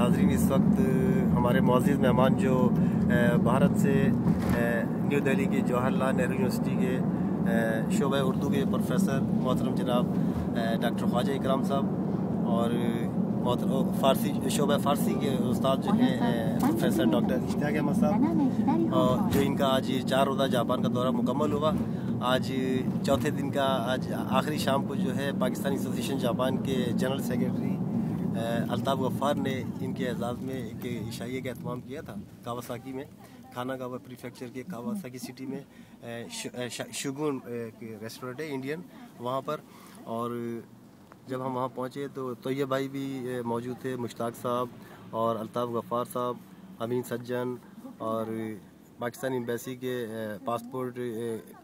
नाज़रीन, इस वक्त हमारे मुअज़्ज़िज़ मेहमान जो भारत से न्यू दिल्ली के जवाहरलाल नेहरू यूनिवर्सिटी के शोबा उर्दू के प्रोफेसर मोहतरम जनाब डॉक्टर ख्वाजा इकराम साहब और फ़ारसी शोबा फ़ारसी के उस्ताद जो हैं प्रोफेसर डॉक्टर इश्तियाक अहमद साहब, और जो इनका आज 4 रोज़ा जापान का दौरा मुकम्मल हुआ। आज चौथे दिन का आज आखिरी शाम को जो है पाकिस्तानी एसोसिएशन जापान के जनरल सेक्रेटरी अल्ताफ़ गफ़ार ने इनके एजाज़ में एक इशाइये का एहतमाम किया था कावासाकी में, खानागावा प्रीफेक्चर के कावासाकी सिटी में शुगुन रेस्टोरेंट है इंडियन, वहाँ पर। और जब हम वहाँ पहुँचे तो ये भाई भी मौजूद थे, मुश्ताक साहब और अल्ताफ़ गफ़ार साहब, अमीन सज्जन और पाकिस्तानी एम्बेसी के पासपोर्ट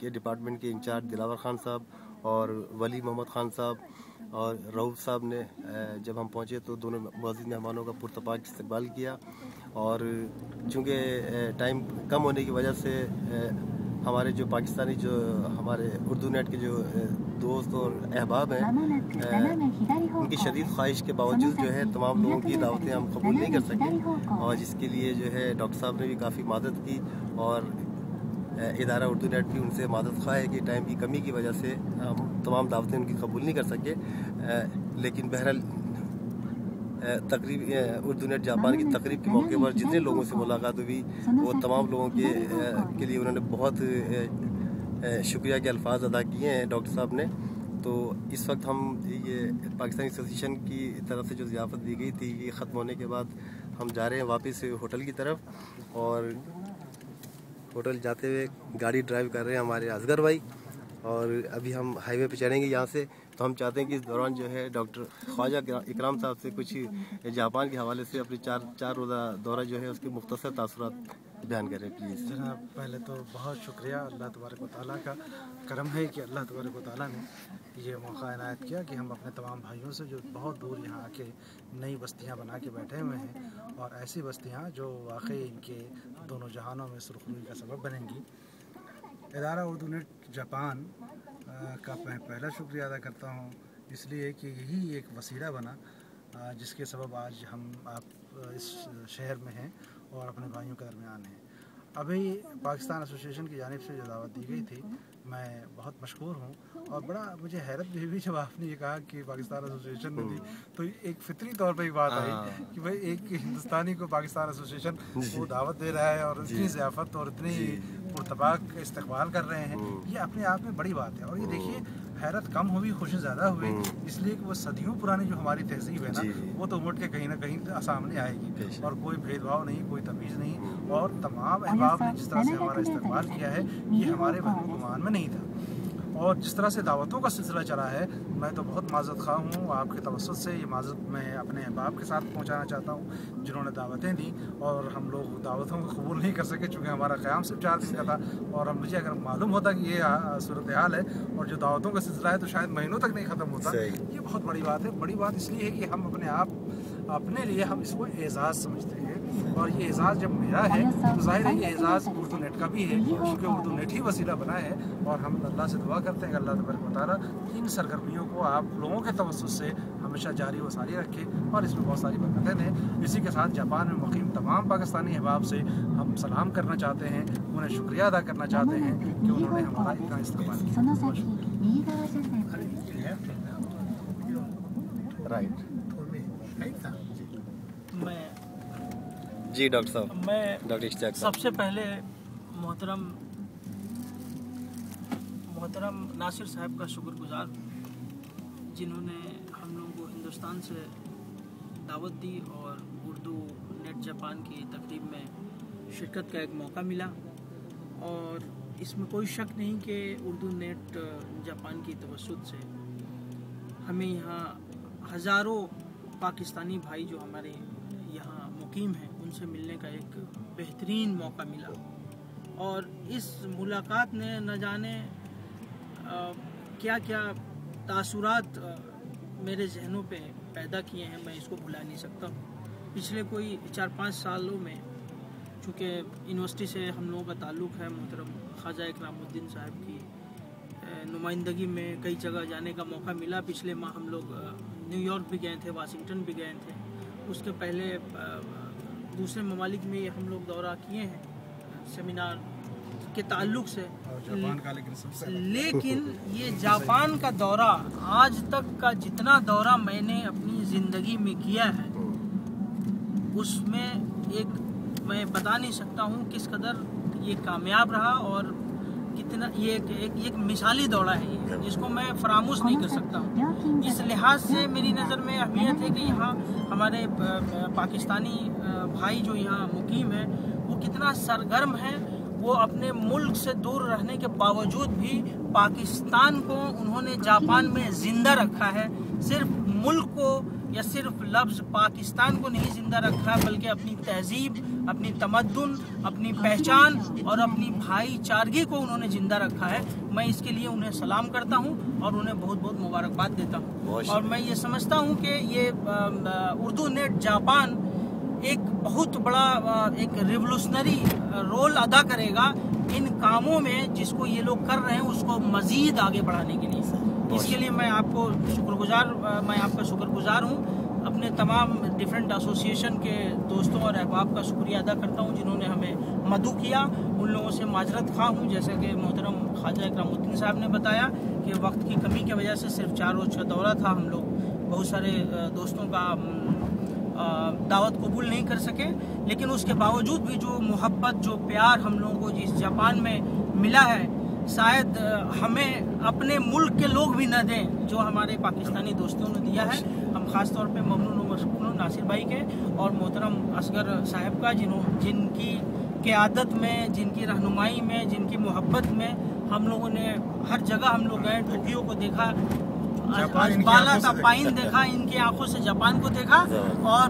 के डिपार्टमेंट के इंचार्ज दिलावर ख़ान साहब और वली मोहम्मद ख़ान साहब और रऊफ़ साहब ने जब हम पहुँचे तो दोनों मुअज़्ज़िज़ मेहमानों का पुरतपाक इस्तकबाल किया। और चूँकि टाइम कम होने की वजह से हमारे जो पाकिस्तानी जो हमारे उर्दू नेट के जो दोस्त और अहबाब हैं, उनकी शदीद ख्वाहिश के बावजूद जो है तमाम लोगों की दावतें हम कबूल नहीं कर सके, और जिसके लिए जो है डॉक्टर साहब ने भी काफ़ी मदद की और इदारा उर्दू नेट भी उनसे मदद ख्वाह है कि टाइम की कमी की वजह से हम तमाम दावतें उनकी कबूल नहीं कर सके। लेकिन बहरहाल तकरीब उर्दू नेट जापान की तकरीब के मौके पर जितने लोगों से मुलाकात हुई वो तमाम लोगों के लिए उन्होंने बहुत शुक्रिया के अल्फाज अदा किए हैं डॉक्टर साहब ने। तो इस वक्त हम ये पाकिस्तानी एसोसिएशन की तरफ से जो ज़ियाफ़त दी गई थी ये ख़त्म होने के बाद हम जा रहे हैं वापस होटल की तरफ, और होटल जाते हुए गाड़ी ड्राइव कर रहे हैं हमारे असगर भाई, और अभी हम हाईवे पे चढ़ेंगे यहाँ से। तो हम चाहते हैं कि इस दौरान जो है डॉक्टर ख्वाजा इकराम साहब से कुछ जापान के हवाले से अपनी चार रोज़ा दौरा जो है उसके मुख्तसर तासुरात बयान करें प्लीज़। जनाब, पहले तो बहुत शुक्रिया, अल्लाह तबारक व तआला का करम है कि अल्लाह तबारक व तआला ने ये मौका इनायत किया कि हम अपने तमाम भाइयों से जो बहुत दूर यहाँ आके नई बस्तियाँ बना के बैठे हुए हैं, और ऐसी बस्तियाँ जो वाकई इनके दोनों जहानों में सुरखरुई का सबब बनेंगी। इदारा उर्दू नेट जापान का मैं पहला शुक्रिया अदा करता हूँ, इसलिए कि यही एक वसीला बना जिसके सबब आज हम आप इस शहर में हैं और अपने भाइयों के दरमियान हैं। अभी पाकिस्तान एसोसिएशन की जानिब से जो दावत दी गई थी मैं बहुत मशहूर हूँ, और बड़ा मुझे हैरत भी हुई जब आपने ये कहा कि पाकिस्तान एसोसिएशन ने दी, तो एक फितरी तौर पर एक बात आई कि भाई एक हिंदुस्तानी को पाकिस्तान एसोसिएशन वो दावत दे रहा है और इतनी ज़ियाफ़त और इतनी पुरतबाक इस्तकबाल कर रहे हैं, ये अपने आप में बड़ी बात है। और ये देखिए, हैरत कम हुई खुशी ज़्यादा हुई, इसलिए कि वो सदियों पुरानी जो हमारी तहजीब है ना, वो तो उमट के कहीं ना कहीं सामने आएगी, और कोई भेदभाव नहीं, कोई तमीज़ नहीं, और तमाम अहबाब ने जिस तरह से हमारा इस्तकबाल किया है ये हमारे वहम गुमान में नहीं था। और जिस तरह से दावतों का सिलसिला चला है, मैं तो बहुत माज़रत ख़्वाह हूँ, आपके तवस्सुत से ये माज़रत मैं अपने अहबाब के साथ पहुँचाना चाहता हूँ जिन्होंने दावतें दी, और हम लोग दावतों को कबूल नहीं कर सके चूँकि हमारा क़याम सिर्फ 4 दिन का था। और हम मुझे अगर मालूम होता कि ये सूरत हाल है और जो दावतों का सिलसिला है तो शायद महीनों तक नहीं ख़त्म होता। ये बहुत बड़ी बात है। बड़ी बात इसलिए है कि हम अपने लिए हम इसको एज़ाज़ समझते हैं, और ये एज़ाज़ जब मेरा है तो ज़ाहिर है ये एज़ाज़ उर्दू नेट का भी है, क्योंकि उर्दू नेट ही वसीला बना है। और हम अल्लाह से दुआ करते हैं कि अल्लाह तबारक व तआला इन सरगर्मियों को आप लोगों के तवस्सुत से हमेशा जारी व सारी रखे, और इसमें बहुत सारी बरकतें दें। इसी के साथ जापान में मुक़ीम तमाम पाकिस्तानी अहबाब से हम सलाम करना चाहते हैं, उन्हें शुक्रिया अदा करना चाहते हैं कि उन्होंने हमारा इतना इस्तेमाल किया। राइट जी डॉक्टर साहब, मैं डॉक्टर इश्तियाक साहब, सबसे पहले मोहतरम नासिर साहब का शुक्रगुजार हूँ जिन्होंने हम लोगों को हिंदुस्तान से दावत दी और उर्दू नेट जापान की तकरीब में शिरकत का एक मौका मिला। और इसमें कोई शक नहीं कि उर्दू नेट जापान की तवस्सुत से हमें यहाँ हज़ारों पाकिस्तानी भाई जो हमारे यहाँ मुकीम हैं उनसे मिलने का एक बेहतरीन मौका मिला। और इस मुलाकात ने न जाने क्या क्या तासुरात मेरे जहनों पे पैदा किए हैं, मैं इसको भुला नहीं सकता हूँ। पिछले कोई 4-5 सालों में चूँकि यूनिवर्सिटी से हम लोगों का ताल्लुक़ है, मोहतरम ख्वाजा इकरामुद्दीन साहब की नुमाइंदगी में कई जगह जाने का मौका मिला। पिछले माह हम लोग न्यू यॉर्क भी गए थे, वाशिंगटन भी गए थे। उसके पहले दूसरे ममालिक में हम लोग दौरा किए हैं सेमिनार के ताल्लुक से, लेकिन ये जापान का दौरा आज तक का जितना दौरा मैंने अपनी ज़िंदगी में किया है उसमें एक मैं बता नहीं सकता हूँ किस कदर ये कामयाब रहा और कितना ये एक मिसाली दौरा है ये, जिसको मैं फरामोश नहीं कर सकता हूँ। इस लिहाज से मेरी नज़र में अहमियत है कि यहाँ हमारे पाकिस्तानी भाई जो यहाँ मुकीम है वो कितना सरगर्म है। वो अपने मुल्क से दूर रहने के बावजूद भी पाकिस्तान को उन्होंने जापान में ज़िंदा रखा है। सिर्फ मुल्क को या सिर्फ लफ्ज़ पाकिस्तान को नहीं ज़िंदा रखा बल्कि अपनी तहजीब, अपनी तमद्दुन, अपनी पहचान और अपनी भाईचारगी को उन्होंने ज़िंदा रखा है। मैं इसके लिए उन्हें सलाम करता हूं और उन्हें बहुत बहुत मुबारकबाद देता हूं। और मैं ये समझता हूं कि ये उर्दू नेट जापान एक बहुत बड़ा एक रिवोल्यूशनरी रोल अदा करेगा इन कामों में जिसको ये लोग कर रहे हैं उसको मज़ीद आगे बढ़ाने के लिए। इसके लिए मैं आपका शुक्रगुजार हूँ। अपने तमाम डिफरेंट एसोसिएशन के दोस्तों और अहबाब का शुक्रिया अदा करता हूँ जिन्होंने हमें मदु किया। उन लोगों से माजरत खा हूँ, जैसा कि मोहतरम ख्वाजा इकरामुद्दीन साहब ने बताया कि वक्त की कमी की वजह से सिर्फ 4 रोज़ का दौरा था, हम लोग बहुत सारे दोस्तों का दावत कबूल नहीं कर सके। लेकिन उसके बावजूद भी जो मोहब्बत, जो प्यार हम लोगों को जिस जापान में मिला है शायद हमें अपने मुल्क के लोग भी न दें जो हमारे पाकिस्तानी दोस्तों ने दिया है। हम ख़ास तौर पे ममनून व मशकूर नासिर भाई के और मोहतरम असगर साहब का जिनकी क़यादत में, जिनकी रहनुमाई में, जिनकी मोहब्बत में हम लोगों ने हर जगह हम लोग गए, टोक्यो को देखा, बाला का पाइन देखा, इनकी आंखों से जापान को देखा और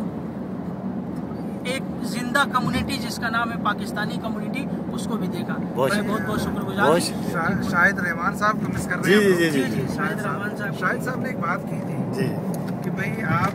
एक जिंदा कम्युनिटी जिसका नाम है पाकिस्तानी कम्युनिटी उसको भी देखा। मैं बहुत बहुत शुक्रगुजार हूँ। शाहिद रहमान साहब को मिस कर रहे हैं। जी शाहिद रहमान साहब ने एक बात की थी कि भाई आप